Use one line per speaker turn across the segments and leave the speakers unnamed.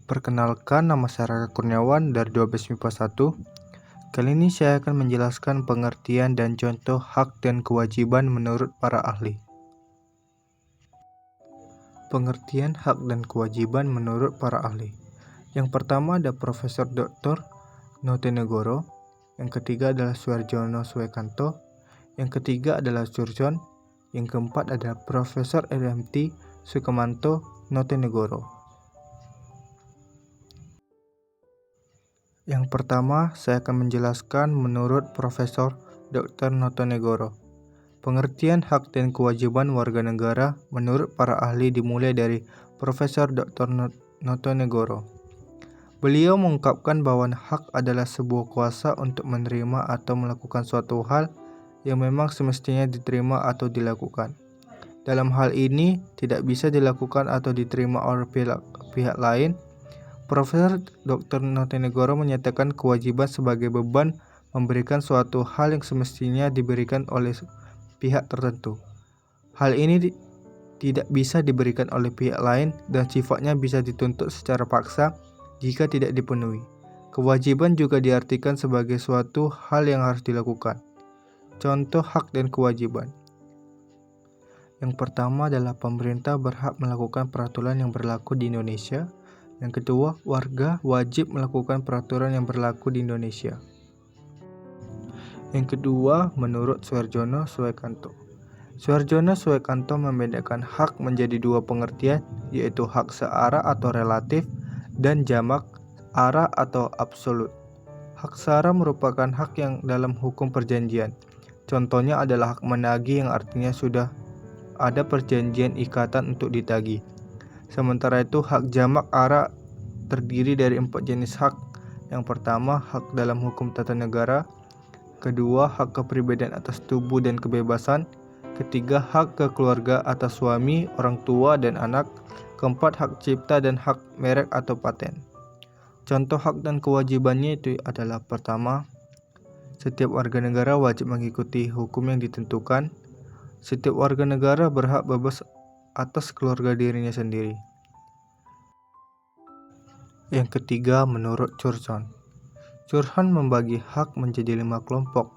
Perkenalkan, nama saya Raka Kurniawan dari 12 MIPA 1. Kali ini saya akan menjelaskan pengertian dan contoh hak dan kewajiban menurut para ahli. Pengertian hak dan kewajiban menurut para ahli. Yang pertama ada Profesor Dr. Notonegoro, yang ketiga adalah Suarjono Suekanto, yang ketiga adalah Surjon, yang keempat adalah Profesor RMT Sukamanto Notonegoro. Yang pertama, saya akan menjelaskan menurut Profesor Dr. Notonegoro. Pengertian hak dan kewajiban warga negara menurut para ahli dimulai dari Profesor Dr. Notonegoro. Beliau mengungkapkan bahwa hak adalah sebuah kuasa untuk menerima atau melakukan suatu hal yang memang semestinya diterima atau dilakukan. Dalam hal ini, tidak bisa dilakukan atau diterima oleh pihak lain. Profesor Dr. Notonegoro menyatakan kewajiban sebagai beban memberikan suatu hal yang semestinya diberikan oleh pihak tertentu. Hal ini tidak bisa diberikan oleh pihak lain dan sifatnya bisa dituntut secara paksa jika tidak dipenuhi. Kewajiban juga diartikan sebagai suatu hal yang harus dilakukan. Contoh hak dan kewajiban. Yang pertama adalah pemerintah berhak melakukan peraturan yang berlaku di Indonesia. Yang kedua, warga wajib melakukan peraturan yang berlaku di Indonesia. Yang kedua, menurut Suarjono Suekanto. Suarjono Suekanto membedakan hak menjadi dua pengertian, yaitu hak searah atau relatif dan jamak arah atau absolut. Hak searah merupakan hak yang dalam hukum perjanjian. Contohnya adalah hak menagih yang artinya sudah ada perjanjian ikatan untuk ditagih. Sementara itu, hak jamak arah terdiri dari 4 jenis hak. Yang pertama, hak dalam hukum tata negara. Kedua, hak kepribadian atas tubuh dan kebebasan. Ketiga, hak ke keluarga atas suami, orang tua, dan anak. Keempat, hak cipta dan hak merek atau paten. Contoh hak dan kewajibannya itu adalah pertama, setiap warga negara wajib mengikuti hukum yang ditentukan. Setiap warga negara berhak bebas atas keluarga dirinya sendiri. Yang ketiga, menurut Surjon. Surjon membagi hak menjadi 5 kelompok.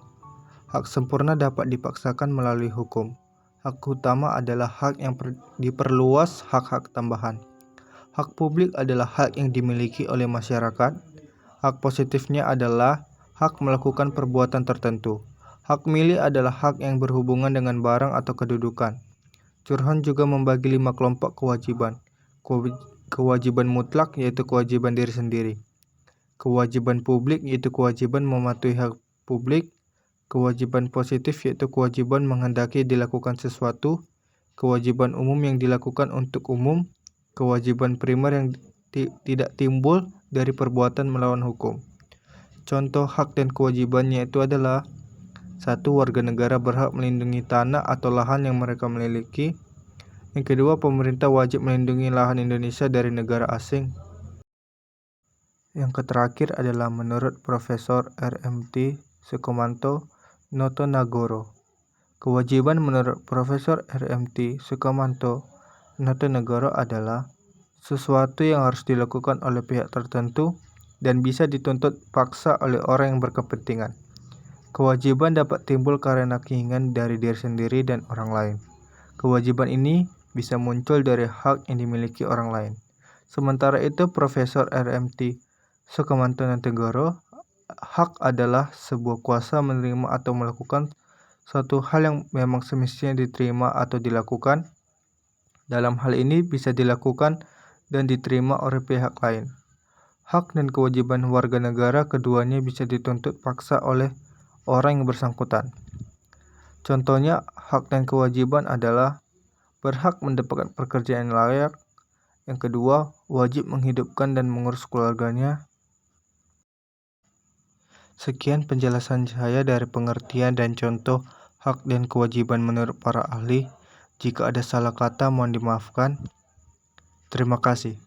Hak sempurna dapat dipaksakan melalui hukum. Hak utama adalah hak yang diperluas hak-hak tambahan. Hak publik adalah hak yang dimiliki oleh masyarakat. Hak positifnya adalah hak melakukan perbuatan tertentu. Hak milik adalah hak yang berhubungan dengan barang atau kedudukan. Surjon juga membagi 5 kelompok kewajiban. Kewajiban mutlak yaitu kewajiban diri sendiri. Kewajiban publik yaitu kewajiban mematuhi hak publik. Kewajiban positif yaitu kewajiban menghendaki dilakukan sesuatu. Kewajiban umum yang dilakukan untuk umum. Kewajiban primer yang tidak timbul dari perbuatan melawan hukum. Contoh hak dan kewajibannya itu adalah: 1. Warga negara berhak melindungi tanah atau lahan yang mereka miliki. Yang kedua, pemerintah wajib melindungi lahan Indonesia dari negara asing. Yang terakhir adalah menurut Profesor RMT Sukamanto Notonegoro. Kewajiban menurut Profesor RMT Sukamanto Notonegoro adalah sesuatu yang harus dilakukan oleh pihak tertentu dan bisa dituntut paksa oleh orang yang berkepentingan. Kewajiban dapat timbul karena keinginan dari diri sendiri dan orang lain. Kewajiban ini bisa muncul dari hak yang dimiliki orang lain. Sementara itu, Profesor RMT Sukamanto Notonegoro, hak adalah sebuah kuasa menerima atau melakukan suatu hal yang memang semestinya diterima atau dilakukan. Dalam hal ini bisa dilakukan dan diterima oleh pihak lain. Hak dan kewajiban warga negara keduanya bisa dituntut paksa oleh orang yang bersangkutan. Contohnya, hak dan kewajiban adalah berhak mendapatkan pekerjaan yang layak. Yang kedua, wajib menghidupkan dan mengurus keluarganya. Sekian penjelasan saya dari pengertian dan contoh hak dan kewajiban menurut para ahli. Jika ada salah kata mohon dimaafkan. Terima kasih.